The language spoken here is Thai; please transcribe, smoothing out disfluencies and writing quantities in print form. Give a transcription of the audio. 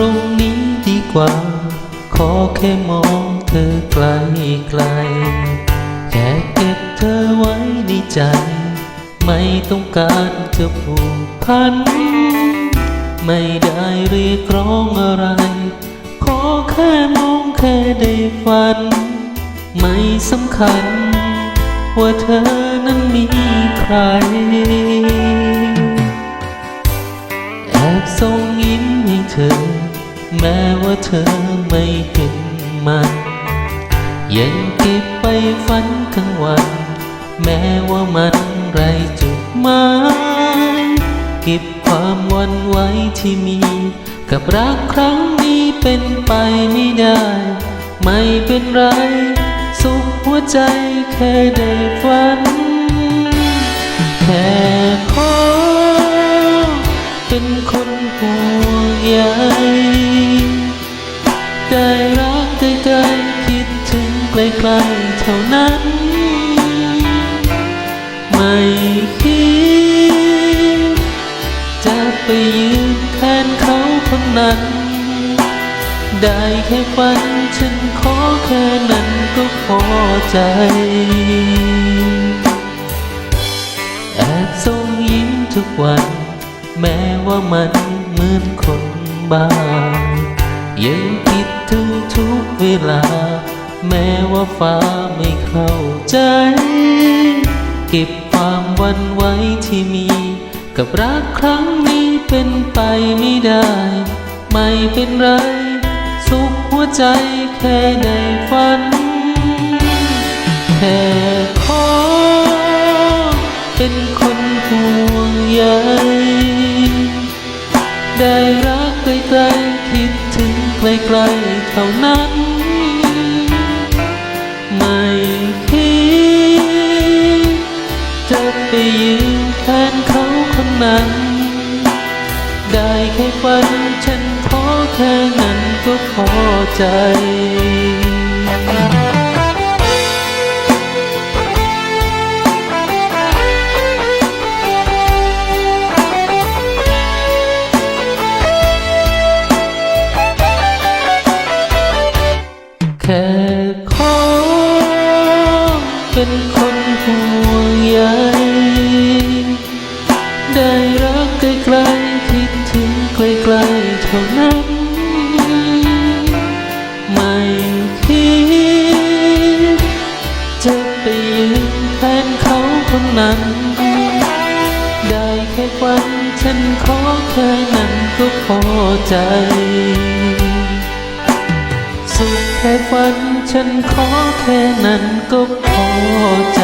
รงนี้ดีกว่าขอแค่มองเธอไกลไกลแค่เก็บเธอไว้ในใจไม่ต้องการจะผูกพันไม่ได้เรียกร้องอะไรขอแค่มองแค่ได้ฝันไม่สำคัญว่าเธอนั้นมีใครแอบส่งยิ้มให้เธอแม้ว่าเธอไม่เห็นมันยังเก็บไปฝันกลางวันแม้ว่ามันไรจุดหมายเก็บความหวั่นไหวที่มีกับรักครั้งนี้เป็นไปไม่ได้ไม่เป็นไรสุขหัวใจแค่ได้ฝันแค่ขอเป็นคนห่วงใยได้รักใกล้ๆคิดถึงใกล้ๆเท่านั้นไม่คิดจะไปยืนแทนเขาคนนั้นได้แค่ฝันฉันขอแค่นั้นก็พอใจแอบส่งยิ้มทุกวันแม้ว่ามันเหมือนคนบ้ายังคิดถึงทุกเวลาแม้ว่าฟ้าไม่เข้าใจเก็บความหวั่นไหวที่มีกับรักครั้งนี้เป็นไปไม่ได้ไม่เป็นไรสุขหัวใจแค่ได้ฝันแค่ขอเป็นคนห่วงใยได้รักใกล้ๆคิดถึงใกล้ๆเท่านั้นไม่คิดจะไปยืนแทนเขาคนนั้นได้แค่ฝันฉันขอแค่นั้นก็พอใจแค่ขอเป็นคนห่วงใยได้รักใกล้ๆคิดถึงใกล้ๆเท่านั้นไม่คิดจะไปยืนแทนเขาคนนั้นได้แค่ฝันฉันขอแค่นั้นก็พอใจสุขแค่ฝันฉันขอแค่นั้นก็พอใจ